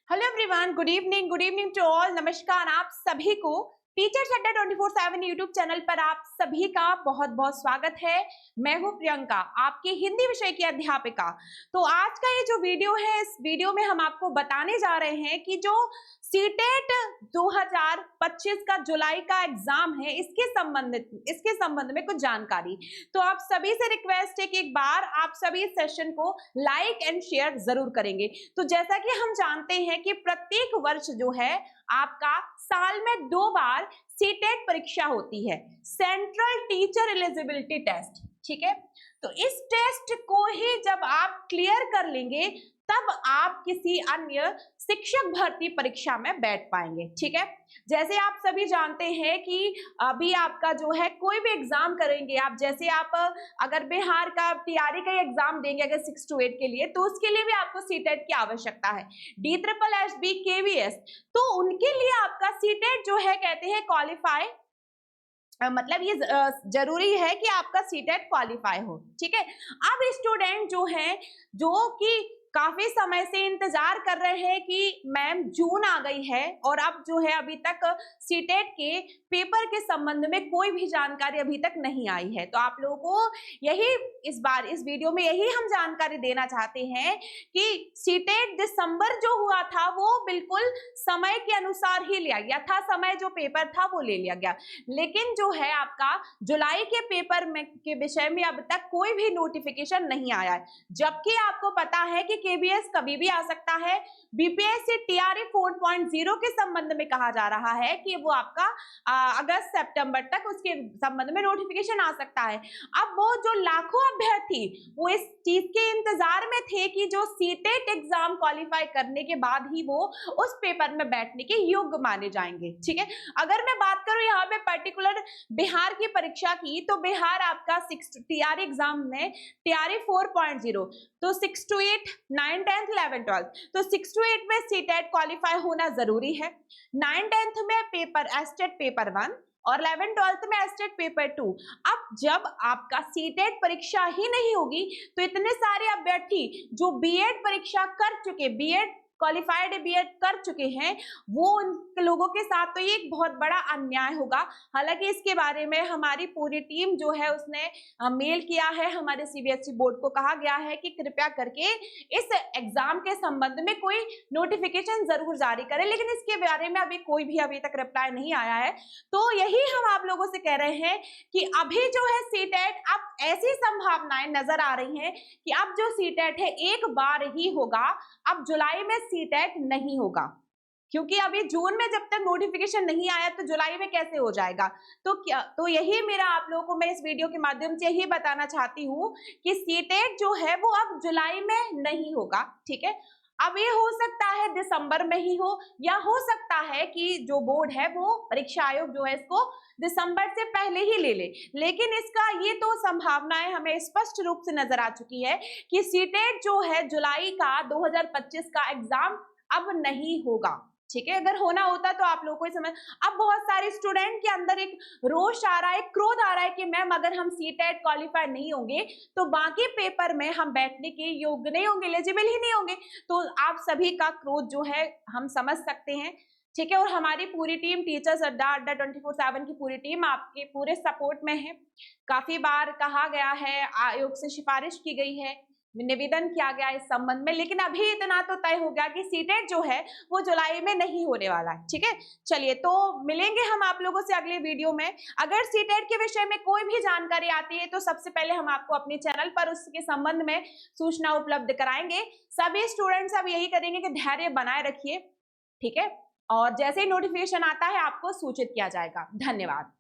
Hello everyone, good evening to all. नमस्कार आप सभी को टीचर्स अड्डा 24/7 यूट्यूब चैनल पर आप सभी का बहुत बहुत स्वागत है। मैं हूं प्रियंका, आपकी हिंदी विषय की अध्यापिका। तो आज का ये जो वीडियो है, इस वीडियो में हम आपको बताने जा रहे हैं कि जो सीटेट 2025 का जुलाई का एग्जाम है, इसके संबंध में कुछ जानकारी। तो आप सभी से रिक्वेस्ट है कि एक बार आप सभी इस सेशन को लाइक एंड शेयर जरूर करेंगे। तो जैसा कि हम जानते हैं कि प्रत्येक वर्ष जो है आपका साल में 2 बार सीटेट परीक्षा होती है, सेंट्रल टीचर एलिजिबिलिटी टेस्ट। ठीक है, तो इस टेस्ट को ही जब आप क्लियर कर लेंगे तब आप किसी अन्य शिक्षक भर्ती परीक्षा में बैठ पाएंगे। ठीक है, जैसे आप सभी जानते हैं कि अभी आपका जो है कोई भी एग्जाम करेंगे आप, जैसे आप अगर बिहार का टीआरई का एग्जाम देंगे अगर 6 to 8 के लिए, तो उसके लिए भी आपको सीटेट की आवश्यकता है। DSSB KVS, तो उनके लिए आपका सीटेट जो है कहते हैं क्वालिफाई, मतलब ये जरूरी है कि आपका सीटेट क्वालिफाई हो। ठीक है, अब स्टूडेंट जो है जो कि काफी समय से इंतजार कर रहे हैं कि मैम जून आ गई है और अब जो है अभी तक सीटेट के पेपर के संबंध में कोई भी जानकारी अभी तक नहीं आई है। तो आप लोगों को यही इस बार इस वीडियो में यही हम जानकारी देना चाहते हैं कि सीटेट दिसंबर जो हुआ था वो बिल्कुल समय के अनुसार ही लिया गया था, समय जो पेपर था वो ले लिया गया, लेकिन जो है आपका जुलाई के पेपर में के विषय में अब तक कोई भी नोटिफिकेशन नहीं आया है। जबकि आपको पता है कि केबीएस कभी भी आ सकता है। बीपीएससी टीआरई 4.0 के संबंध में कहा जा रहा है कि वो आपका अगस्त सितंबर तक उसके संबंध में नोटिफिकेशन आ सकता है। अब वो जो लाखों अभ्यर्थी वो इस चीज के इंतजार में थे कि जो सीटेट एग्जाम क्वालिफाई करने के बाद ही वो उस पेपर में बैठने के योग्य माने जाएंगे। ठीक है, अगर मैं बात करूं यहाँ पे पर्टिकुलर बिहार की परीक्षा की, तो बिहार आपका 6 टीआरई एग्जाम में टीआरई 4.0, तो 6 to 8 9, 10, 11, 12, तो 6 to 8 में सीटेट क्वालिफाई होना जरूरी है। 9, 10 में पेपर एस्टेट पेपर 1 और 11, 12 में एस्टेट पेपर 2। अब जब आपका सीटेट परीक्षा ही नहीं होगी तो इतने सारे अभ्यर्थी जो बीएड परीक्षा कर चुके, बीएड क्वालिफाइड बीएड कर चुके हैं, वो उन लोगों के साथ तो ये एक बहुत बड़ा अन्याय होगा। हालांकि इसके बारे में हमारी पूरी टीम जो है उसने मेल किया है, हमारे सीबीएसई बोर्ड को कहा गया है कि कृपया करके इस एग्जाम के संबंध में कोई नोटिफिकेशन जरूर जारी करें, लेकिन इसके बारे में अभी तक रिप्लाई नहीं आया है। तो यही हम आप लोगों से कह रहे हैं कि अभी जो है सीटेट, अब ऐसी संभावनाएं नजर आ रही हैं कि अब जो सीटेट है एक बार ही होगा, अब जुलाई में सीटेट नहीं होगा, क्योंकि अभी जून में जब तक नोटिफिकेशन नहीं आया तो जुलाई में कैसे हो जाएगा। तो यही मेरा आप लोगों को मैं इस वीडियो के माध्यम से यही बताना चाहती हूँ कि सीटेट जो है वो अब जुलाई में नहीं होगा। ठीक है, अब ये हो सकता है दिसंबर में ही हो, या हो सकता है कि जो बोर्ड है वो परीक्षा आयोग जो है इसको दिसंबर से पहले ही ले ले, लेकिन इसका ये तो संभावनाएं हमें स्पष्ट रूप से नजर आ चुकी है कि सीटेट जो है जुलाई का 2025 का एग्जाम अब नहीं होगा। ठीक है, अगर होना होता तो आप लोगों को समझ, अब बहुत सारे स्टूडेंट के अंदर एक रोष आ रहा है, क्रोध आ रहा है कि मैम अगर हम सीटेट क्वालिफाई नहीं होंगे तो बाकी पेपर में हम बैठने के योग्य नहीं होंगे, एलिजिबल ही नहीं होंगे। तो आप सभी का क्रोध जो है हम समझ सकते हैं। ठीक है, और हमारी पूरी टीम टीचर्स अड्डा 24/7 की पूरी टीम आपके पूरे सपोर्ट में है। काफी बार कहा गया है, आयोग से सिफारिश की गई है, निवेदन किया गया इस संबंध में, लेकिन अभी इतना तो तय हो गया कि सीटेट जो है वो जुलाई में नहीं होने वाला है। ठीक है, चलिए तो मिलेंगे हम आप लोगों से अगले वीडियो में। अगर सीटेट के विषय में कोई भी जानकारी आती है तो सबसे पहले हम आपको अपने चैनल पर उसके संबंध में सूचना उपलब्ध कराएंगे। सभी स्टूडेंट्स अब यही करेंगे कि धैर्य बनाए रखिए। ठीक है, और जैसे ही नोटिफिकेशन आता है आपको सूचित किया जाएगा। धन्यवाद।